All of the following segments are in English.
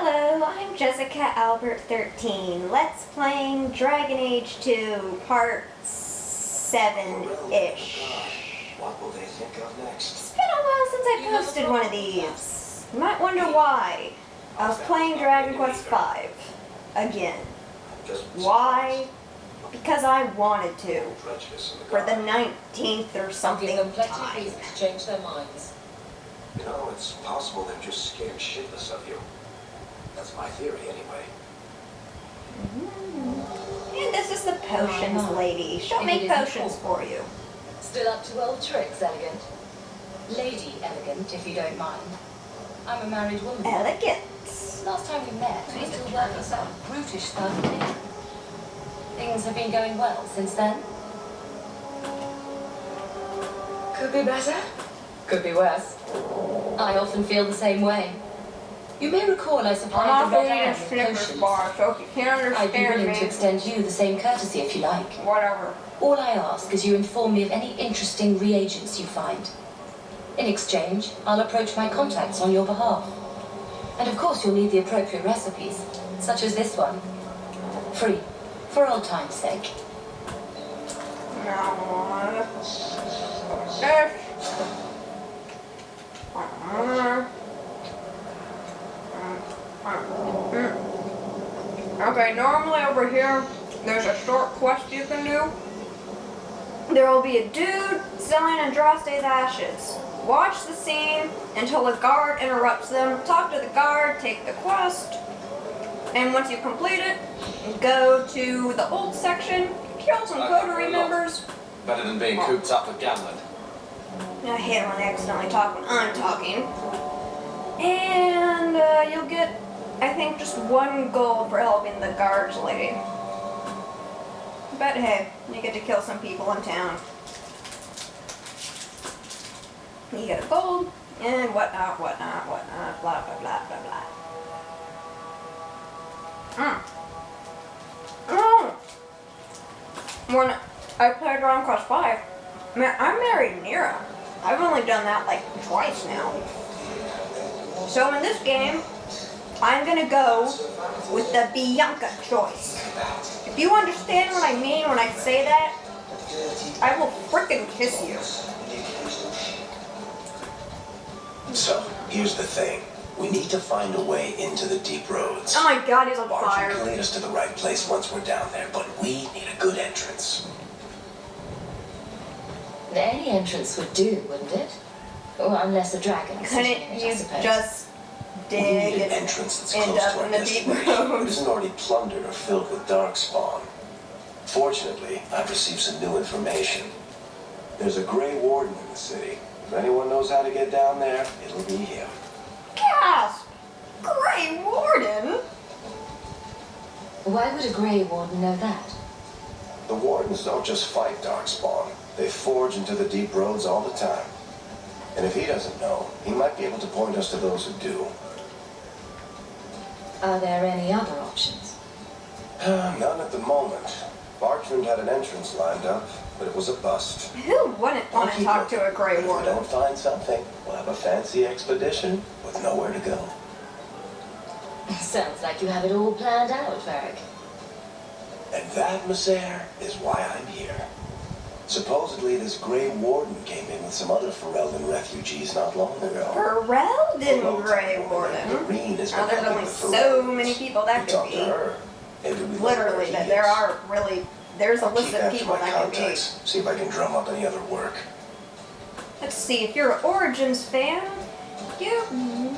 Hello, I'm Jessica Albert 13. Let's playing Dragon Age 2, part 7-ish. What will they think of next? It's been a while since I posted one of these. You might wonder why. I was playing Dragon Quest V again. Why? Because I wanted to. For the 19th or something time. Change their minds. You know, it's possible they're just scared shitless of you. That's my theory, anyway. And this is the potions lady. She'll make potions for you. Still up to old tricks, Elegant? Lady Elegant, if you don't mind. I'm a married woman. Elegant. Last time we met, we still working some brutish stuff. Things have been going well since then. Could be better. Could be worse. I often feel the same way. You may recall I supplied the red hand with Snickers potions. bar, so if you can't I'd be understand willing me, to extend you the same courtesy if you like. whatever. All I ask is you inform me of any interesting reagents you find. In exchange, I'll approach my contacts on your behalf. And of course you'll need the appropriate recipes, such as this one. Free, for old time's sake. Okay, normally over here, there's a short quest you can do. There will be a dude selling Andraste's ashes. Watch the scene until a guard interrupts them. Talk to the guard, take the quest, and once you complete it, go to the old section, kill some coterie members. Better than being cooped up with Gamlen. I hate when I accidentally talk when I'm talking. And you'll get, I think, just 1 gold for helping the guards lady. But hey, you get to kill some people in town. You get a gold, and whatnot, blah, blah, blah, blah, blah. When I played Dragon Quest V, man, I married Nira. I've only done that like twice now. So in this game, I'm gonna go with the Bianca choice. If you understand what I mean when I say that, I will frickin' kiss you. So, here's the thing. We need to find a way into the deep roads. Oh my god, he's on Varric fire. can lead us to the right place once we're down there, but we need a good entrance. Any entrance would do, wouldn't it? Well, unless a dragon is sitting in Couldn't it, you I suppose. just We need dig an and entrance that's end close up to our in the deep destination. It roads? isn't already plundered or filled with darkspawn. Fortunately, I've received some new information. There's a Grey Warden in the city. If anyone knows how to get down there, it'll be him. Gasp! Grey Warden? Why would a Grey Warden know that? The Wardens don't just fight darkspawn. They forge into the deep roads all the time. And if he doesn't know, he might be able to point us to those who do. Are there any other options? None at the moment. Bartrand had an entrance lined up, but it was a bust. Who wouldn't want to talk to a Grey If we Warden? don't find something, we'll have a fancy expedition with nowhere to go. Sounds like you have it all planned out, Varric. And that, Miss Eyre, is why I'm here. Supposedly, this Grey Warden came in with some other Ferelden refugees not long ago. Ferelden Grey Warden? Doreen has been Oh, there's helping only the so Ferelden. many people that We could talked be. to her. Maybe we Literally, learn there where he is. are really, there's a I'll list keep of after people my that could be. contacts, see if I can drum up any other work. Let's see, if you're an Origins fan, you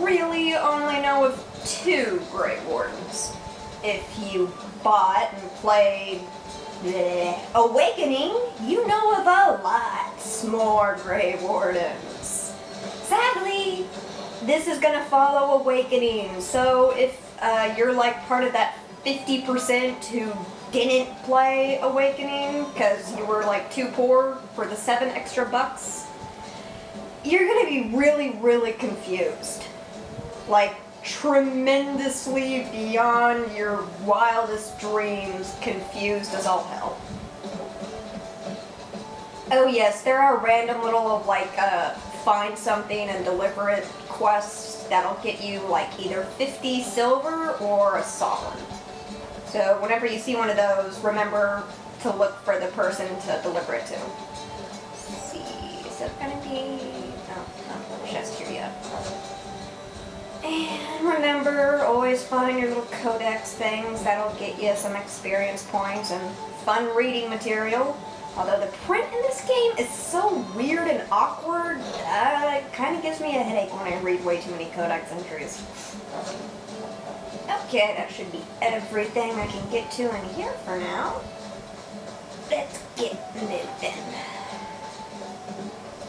really only know of 2 Grey Wardens. If you bought and played Awakening, you know of a lot more Grey Wardens. Sadly, this is gonna follow Awakening, so if you're like part of that 50% who didn't play Awakening because you were like too poor for the $7 extra, you're gonna be really, really confused. Like, tremendously beyond your wildest dreams, confused as all hell. Oh yes, there are random little like find something and deliver it quests that'll get you like either 50 silver or a solid. So whenever you see one of those, remember to look for the person to deliver it to. Let's see, is that gonna be... no, chest here yet. And remember, always find your little codex things. That'll get you some experience points and fun reading material. Although the print in this game is so weird and awkward, it kind of gives me a headache when I read way too many codex entries. Okay, that should be everything I can get to in here for now. Let's get moving.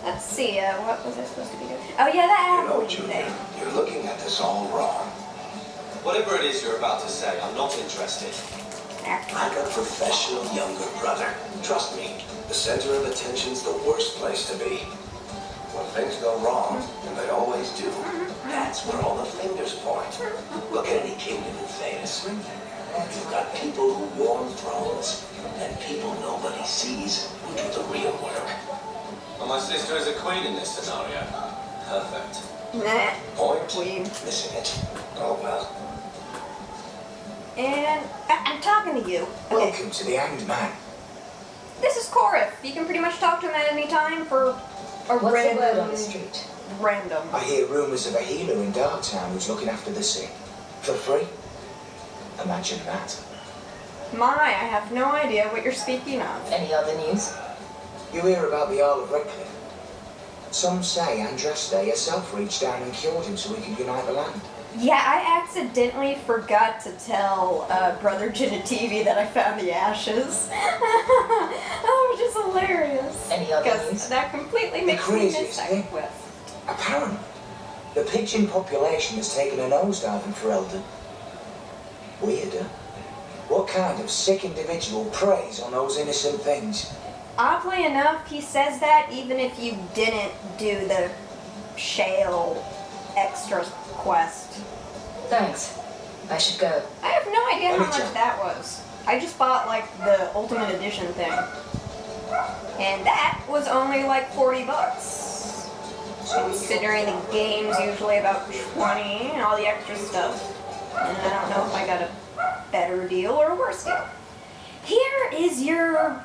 Let's see, what was I supposed to be doing? Oh yeah, that You know, apple Junior, thing. you're looking at this all wrong. Whatever it is you're about to say, I'm not interested. Like a professional younger brother. Trust me, the center of attention's the worst place to be. When things go wrong, and they always do, that's where all the fingers point. Look at any kingdom in Thedas. You've got people who warm thrones, and people nobody sees who do the real work. Well, my sister is a queen in this scenario. Perfect. Nah. Point? Queen. Missing it. Oh well. And I'm talking to you. Okay. Welcome to the Hanged Man. This is Korif. You can pretty much talk to him at any time for a What's the word random... on the street? Random. I hear rumours of a healer in Darktown who's looking after the sick. For free? Imagine that. My, I have no idea what you're speaking of. Any other news? You hear about the Earl of Redcliffe? Some say Andraste herself reached down and cured him so he could unite the land. Yeah, I accidentally forgot to tell Brother Genitivi that I found the ashes. Oh, which is hilarious. Any other Because news? that completely The makes me craziest miss that thing. quest. Apparently, the pigeon population has taken a nosedive in Ferelden. Weirder. What kind of sick individual preys on those innocent things? Oddly enough, he says that even if you didn't do the Shale extra quest. Thanks. I should go. I have no idea how Anytime. much that was. I just bought like the Ultimate Edition thing. And that was only like 40 bucks. Considering the game's usually about 20 and all the extra stuff. And I don't know if I got a better deal or a worse deal. Here is your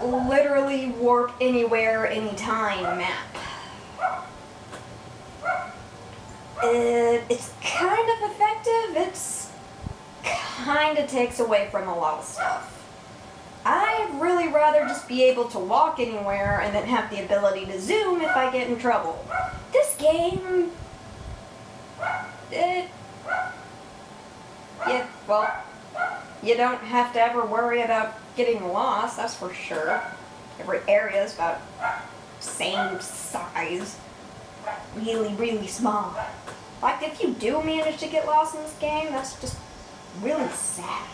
literally warp anywhere, anytime map. It's kind of effective. It's kind of takes away from a lot of stuff. I'd really rather just be able to walk anywhere and then have the ability to zoom if I get in trouble. This game... yeah, well, you don't have to ever worry about getting lost, that's for sure. Every area is about same size. Really, really small. Like, if you do manage to get lost in this game, that's just really sad.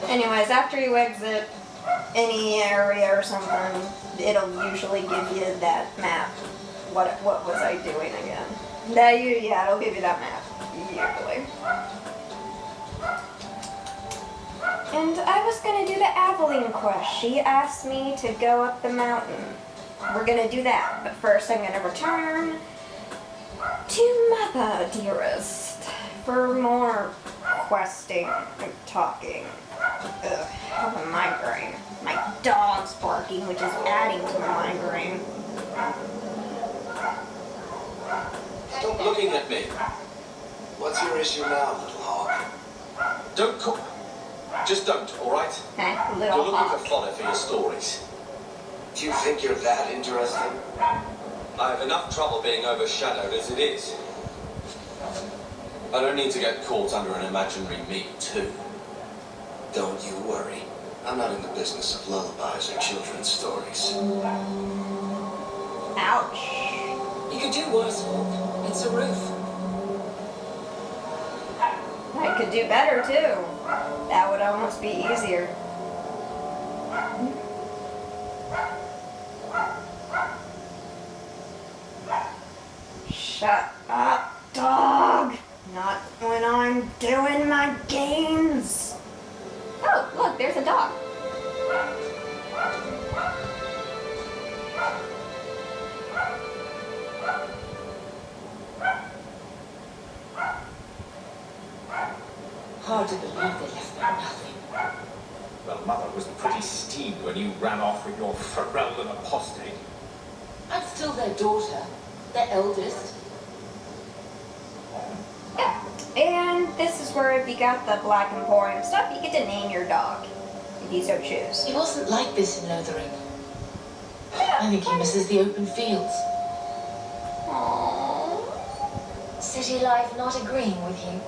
Anyways, after you exit any area or something, it'll usually give you that map. What was I doing again? Yeah, it'll give you that map, usually. And I was gonna do the Aveline quest. She asked me to go up the mountain. We're gonna do that, but first I'm gonna return to Mother Dearest for more questing and talking. Ugh, I have a migraine. My dog's barking, which is adding to the migraine. Stop looking at me. What's your issue now, little Hawke? Don't call... Just don't, all right? Little You're looking Hawke. for fodder for your stories. Do you think you're that interesting? I have enough trouble being overshadowed as it is. I don't need to get caught under an imaginary meat, too. Don't you worry. I'm not in the business of lullabies or children's stories. Ouch. You could do worse, Hawke. It's a roof. I could do better too. That would almost be easier. Shut up, dog. Not when I'm doing my games. Oh, look, there's a dog. hard to believe they left me nothing. Well, Mother was pretty steamed when you ran off with your Ferelden apostate. I'm still their daughter, their eldest. Yeah. And this is where if you got the Black Emporium stuff, you get to name your dog, if you so choose. He wasn't like this in Lothering. I think he misses the open fields. Aww. City life not agreeing with you.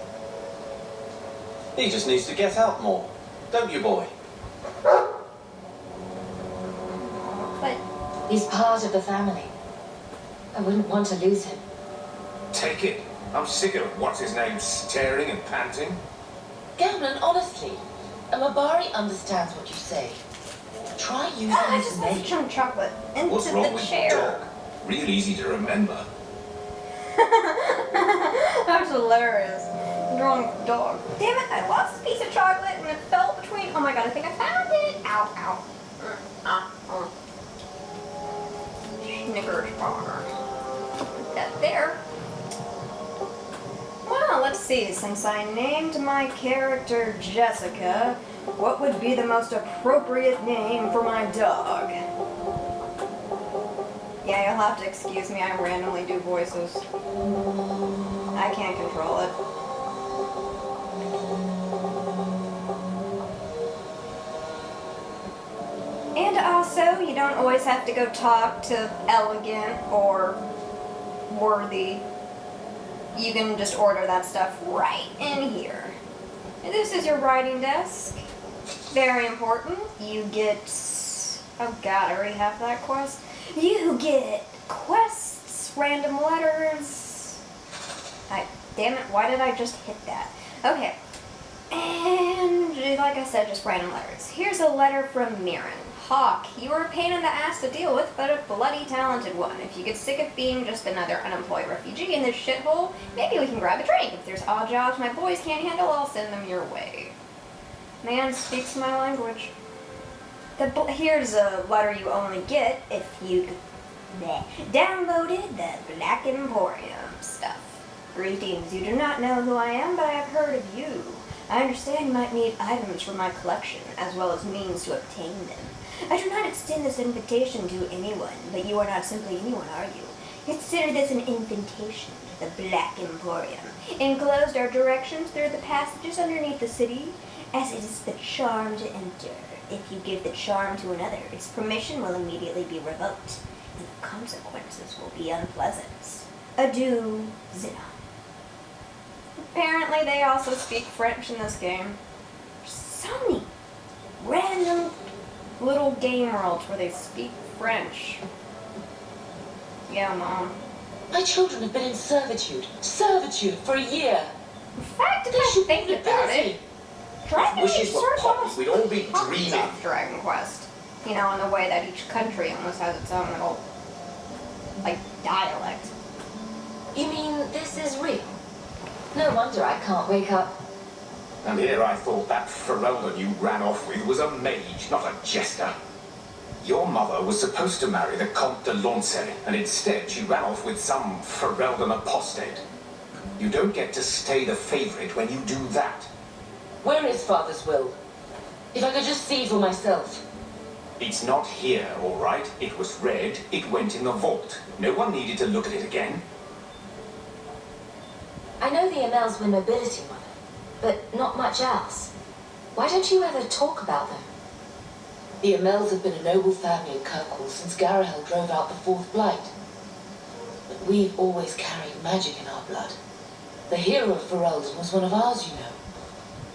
He just needs to get out more, don't you, boy? But He's part of the family. I wouldn't want to lose him. Take it. I'm sick of what's-his-name staring and panting. Gamlen, honestly, a Mabari understands what you say. Try using I his just want to name. chunk chocolate into What's wrong the with chair. dog? Real easy to remember. That's hilarious. Drawing a dog. Damn it, I lost a piece of chocolate and it fell between. Oh my god, I think I found it. Ow, ow. Snickers bar. Put that there. Well, let's see. Since I named my character Jessica, what would be the most appropriate name for my dog? Yeah, you'll have to excuse me, I randomly do voices. I can't control it. And also, you don't always have to go talk to Elegant or Worthy. You can just order that stuff right in here. And this is your writing desk. Very important. You get... Oh god, I already have that quest. You get quests, random letters. Damn it, why did I just hit that? Okay. And like I said, just random letters. Here's a letter from Mirren. Hawke, you were a pain in the ass to deal with, but a bloody talented one. If you get sick of being just another unemployed refugee in this shithole, maybe we can grab a drink. If there's odd jobs my boys can't handle, I'll send them your way. Man speaks my language. Here's a letter you only get if you downloaded the Black Emporium stuff. Greetings, you do not know who I am, but I have heard of you. I understand you might need items from my collection, as well as means to obtain them. I do not extend this invitation to anyone, but you are not simply anyone, are you? Consider this an invitation to the Black Emporium. Enclosed are directions through the passages underneath the city, as it is the charm to enter. If you give the charm to another, its permission will immediately be revoked, and the consequences will be unpleasant. Adieu, Zina. Apparently they also speak French in this game. There's so many random little game worlds where they speak French. Yeah, Mom. My children have been in servitude for a year. In fact, if I think about it, Dragon Wishes Age were sort of poppy, almost we'd all be copies dreaming. off Dragon Quest. You know, in the way that each country almost has its own little, like, dialect. You mean this is real? No wonder I can't wake up. And here I thought that Ferelden you ran off with was a mage, not a jester. Your mother was supposed to marry the Comte de Lancey, and instead she ran off with some Ferelden apostate. You don't get to stay the favorite when you do that. Where is Father's will? If I could just see for myself. It's not here, all right? It was read, it went in the vault. No one needed to look at it again. I know the Amels were nobility, Mother, but not much else. Why don't you ever talk about them? The Amels have been a noble family in Kirkwall since Garahel drove out the Fourth Blight. But we've always carried magic in our blood. The hero of Ferelden was one of ours, you know.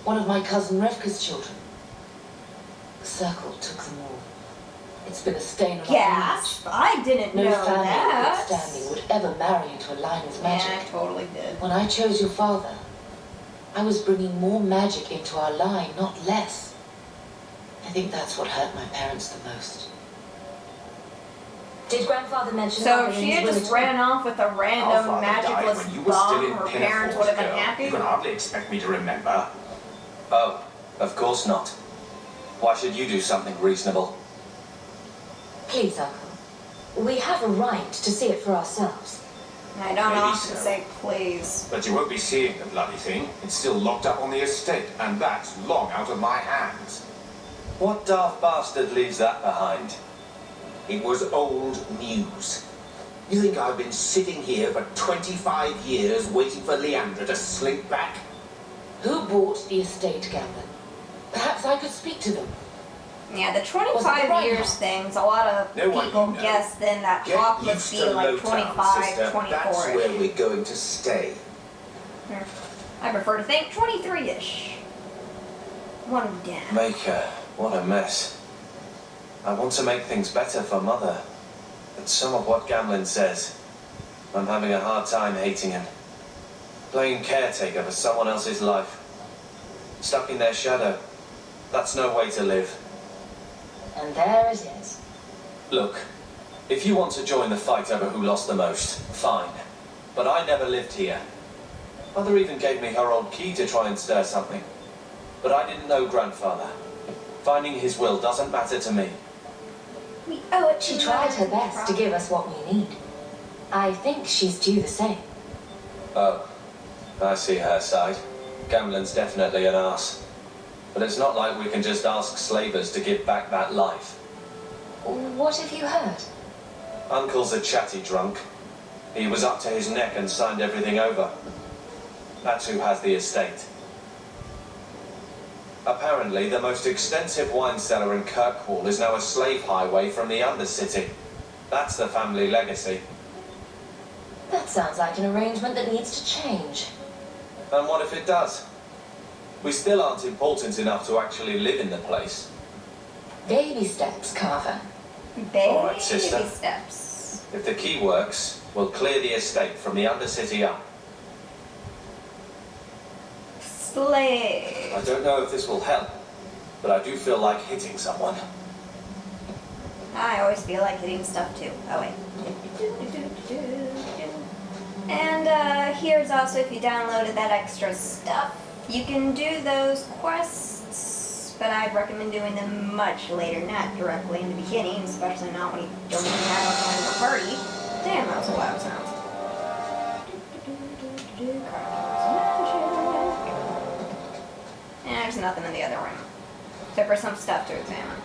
One of my cousin Revka's children. The Circle took them all. It's been a stain on our Gasp! I didn't image. know No family of that. good standing would ever marry into a line of magic. Yeah, I totally did. When I chose your father, I was bringing more magic into our line, not less. I think that's what hurt my parents the most. Did Grandfather mention... So if she had just ran off with a Our random father died magicless when you were still in bomb, her parents Pinafore, would have been girl. happy? You can hardly expect me to remember. Oh, of course not. Why should you do something reasonable? Please, Uncle. We have a right to see it for ourselves. I don't Maybe often so. say please. But you won't be seeing the bloody thing. It's still locked up on the estate, and that's long out of my hands. What daft bastard leaves that behind? It was old news. You think I've been sitting here for 25 years waiting for Leandra to slink back? Who bought the estate, Gamlen? Perhaps I could speak to them. Yeah, the Was it 25 the right years house? thing's a lot of No one people you know. guess then that Get Hawke used must be to like Lowtown, 25, sister. 24 That's where we're going to stay. I prefer to think 23-ish. One down. Maker, what a mess. I want to make things better for Mother. But some of what Gamlen says, I'm having a hard time hating him. Playing caretaker for someone else's life. Stuck in their shadow. That's no way to live. And there it is. Look, if you want to join the fight over who lost the most, fine. But I never lived here. Mother even gave me her old key to try and stir something. But I didn't know Grandfather. Finding his will doesn't matter to me. We owe it to She tried her Mother best to give us what we need. I think she's due the same. Oh, I see her side. Gamlen's definitely an arse. But it's not like we can just ask slavers to give back that life. What have you heard? Uncle's a chatty drunk. He was up to his neck and signed everything over. That's who has the estate. Apparently, the most extensive wine cellar in Kirkwall is now a slave highway from the Undercity. That's the family legacy. That sounds like an arrangement that needs to change. And what if it does? We still aren't important enough to actually live in the place. Baby steps, Carver. Baby All right, sister. steps. If the key works, we'll clear the estate from the Undercity up. Slave. I don't know if this will help, but I do feel like hitting someone. I always feel like hitting stuff too. Oh wait. And here's also if you downloaded that extra stuff. You can do those quests, but I'd recommend doing them much later, not directly in the beginning, especially not when you don't even have a kind of a party. Damn, that was a loud sound. And there's nothing in the other room, except for some stuff to examine.